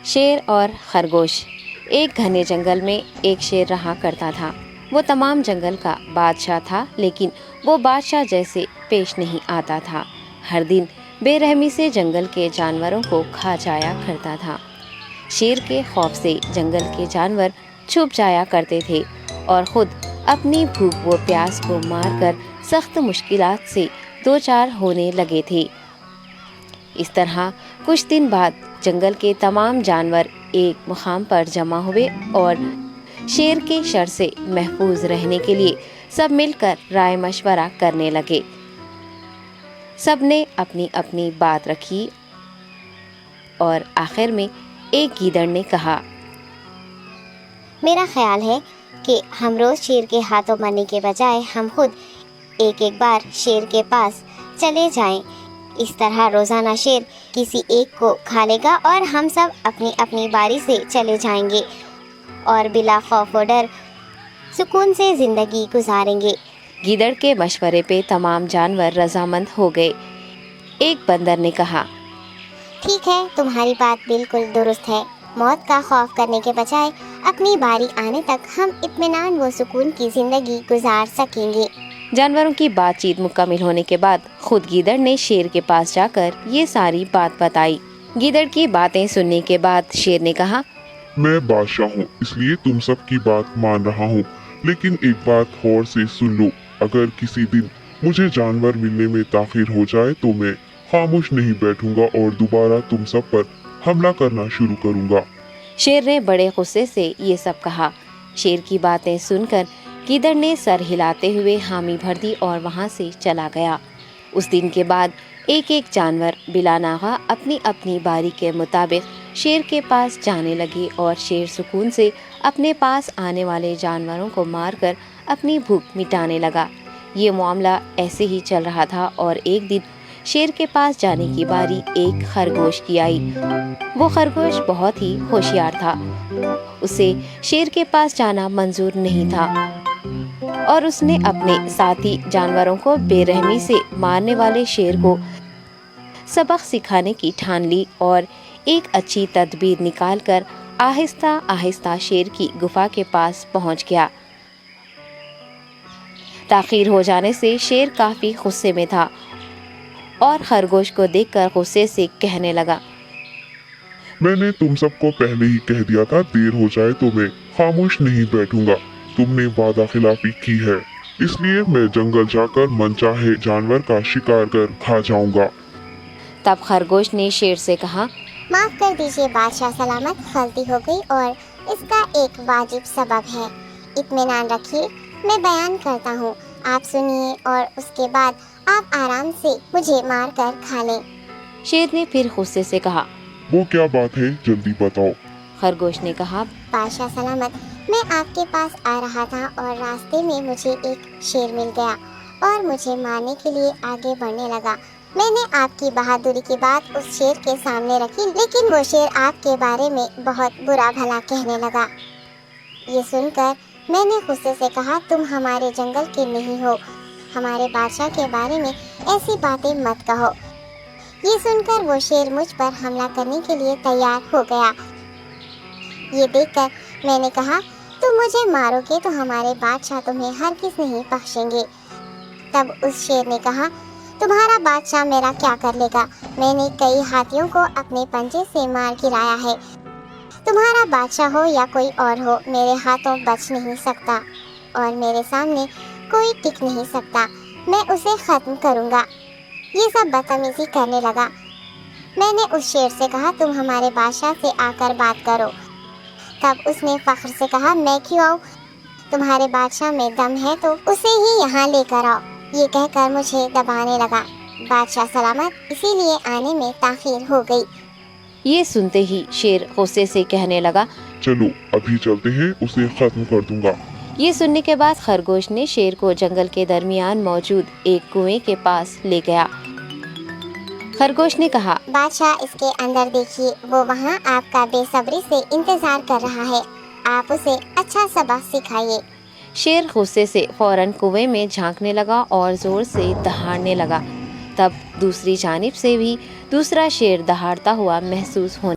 شیر اور خرگوش۔ ایک گھنے جنگل میں ایک شیر رہا کرتا تھا۔ وہ تمام جنگل کا بادشاہ تھا، لیکن وہ بادشاہ جیسے پیش نہیں آتا تھا۔ ہر دن بے رحمی سے جنگل کے جانوروں کو کھا جایا کرتا تھا۔ شیر کے خوف سے جنگل کے جانور چھپ جایا کرتے تھے اور خود اپنی بھوک و پیاس کو مار کر سخت مشکلات سے دوچار ہونے لگے تھے۔ اس طرح کچھ دن بعد جنگل کے تمام جانور ایک مقام پر جمع ہوئے اور شیر کے شر سے محفوظ رہنے کے لیے سب مل کر رائے مشورہ کرنے لگے۔ سب نے اپنی اپنی بات رکھی اور آخر میں ایک گیدڑ نے کہا، میرا خیال ہے کہ ہم روز شیر کے ہاتھوں مرنے کے بجائے ہم خود ایک بار شیر کے پاس چلے جائیں۔ اس طرح روزانہ شیر کسی ایک کو کھا لے گا اور ہم سب اپنی اپنی باری سے چلے جائیں گے اور بلا خوف و ڈر سکون سے زندگی گزاریں گے۔ گیدڑ کے مشورے پہ تمام جانور رضامند ہو گئے۔ ایک بندر نے کہا، ٹھیک ہے، تمہاری بات بالکل درست ہے۔ موت کا خوف کرنے کے بجائے اپنی باری آنے تک ہم اطمینان و سکون کی زندگی گزار سکیں گے۔ جانوروں کی بات چیت مکمل ہونے کے بعد خود گیدڑ نے شیر کے پاس جا کر یہ ساری بات بتائی۔ گیدڑ کی باتیں سننے کے بعد شیر نے کہا، میں بادشاہ ہوں، اس لیے تم سب کی بات مان رہا ہوں، لیکن ایک بات غور سے سن لو۔ اگر کسی دن مجھے جانور ملنے میں تاخیر ہو جائے تو میں خاموش نہیں بیٹھوں گا اور دوبارہ تم سب پر حملہ کرنا شروع کروں گا۔ شیر نے بڑے غصے سے یہ سب کہا۔ شیر کی باتیں سن کر گیدڑ نے سر ہلاتے ہوئے حامی بھر دی اور وہاں سے چلا گیا۔ اس دن کے بعد ایک ایک جانور بلا ناغہ اپنی اپنی باری کے مطابق شیر کے پاس جانے لگے اور شیر سکون سے اپنے پاس آنے والے جانوروں کو مار کر اپنی بھوک مٹانے لگا۔ یہ معاملہ ایسے ہی چل رہا تھا اور ایک دن شیر کے پاس جانے کی باری ایک خرگوش کی آئی۔ وہ خرگوش بہت ہی ہوشیار تھا۔ اسے شیر کے پاس جانا منظور نہیں تھا اور اس نے اپنے ساتھی جانوروں کو بے رحمی سے مارنے والے شیر کو سبق سکھانے کی ٹھان لی اور ایک اچھی تدبیر نکال کر آہستہ آہستہ شیر کی گفا کے پاس پہنچ گیا۔ تاخیر ہو جانے سے شیر کافی غصے میں تھا اور خرگوش کو دیکھ کر غصے سے کہنے لگا، میں نے تم سب کو پہلے ہی کہہ دیا تھا، دیر ہو جائے تو میں خاموش نہیں بیٹھوں گا۔ تم نے وعدہ خلافی کی ہے، اس لیے میں جنگل جا کر من چاہے جانور کا شکار کر کھا جاؤں گا۔ تب خرگوش نے شیر سے کہا، معاف کر دیجیے بادشاہ سلامت، غلطی ہو گئی اور اس کا ایک واجب سبب ہے۔ اطمینان رکھیے، میں بیان کرتا ہوں، آپ سنیے اور اس کے بعد آپ آرام سے مجھے مار کر کھا لیں۔ شیر نے پھر غصے سے کہا، وہ کیا بات ہے، جلدی بتاؤ۔ خرگوش نے کہا، بادشاہ سلامت، میں آپ کے پاس آ رہا تھا اور راستے میں مجھے ایک شیر مل گیا اور مجھے مارنے کے لیے آگے بڑھنے لگا۔ میں نے آپ کی بہادری کی بات اس شیر کے سامنے رکھی، لیکن وہ شیر آپ کے بارے میں بہت برا بھلا کہنے لگا۔ یہ سن کر میں نے غصے سے کہا، تم ہمارے جنگل کے نہیں ہو، ہمارے بادشاہ کے بارے میں ایسی باتیں مت کہو۔ یہ سن کر وہ شیر مجھ پر حملہ کرنے کے لیے تیار ہو گیا۔ یہ دیکھ کر میں نے کہا، تم مجھے مارو گے تو ہمارے بادشاہ تمہیں ہرگز نہیں بخشیں گے۔ تب اس شیر نے کہا، تمہارا بادشاہ میرا کیا کر لے گا؟ میں نے کئی ہاتھیوں کو اپنے پنجے سے مار گرایا ہے، تمہارا بادشاہ ہو یا کوئی اور ہو، میرے ہاتھوں بچ نہیں سکتا اور میرے سامنے کوئی ٹک نہیں سکتا، میں اسے ختم کروں گا۔ یہ سب بدتمیزی کرنے لگا۔ میں نے اس شیر سے کہا، تم ہمارے بادشاہ سے آ کر بات کرو۔ تب اس نے فخر سے کہا، میں کیوں آؤں؟ تمہارے بادشاہ میں دم ہے تو اسے ہی یہاں لے کر آؤ۔ یہ کہہ کر مجھے دبانے لگا۔ بادشاہ سلامت، اسی لیے آنے میں تاخیر ہو گئی۔ یہ سنتے ہی شیر غصے سے کہنے لگا، چلو ابھی چلتے ہیں، اسے ختم کر دوں گا۔ یہ سننے کے بعد خرگوش نے شیر کو جنگل کے درمیان موجود ایک کنویں کے پاس لے گیا۔ خرگوش نے کہا، بادشاہ اس کے اندر دیکھیے، وہ وہاں آپ کا بے صبری سے انتظار کر رہا ہے، آپ اسے اچھا سبق سکھائیے۔ شیر غصے سے فوراً کنویں میں جھانکنے لگا اور زور سے دہاڑنے لگا۔ تب دوسری جانب سے بھی دوسرا شیر دہاڑتا ہوا محسوس ہونے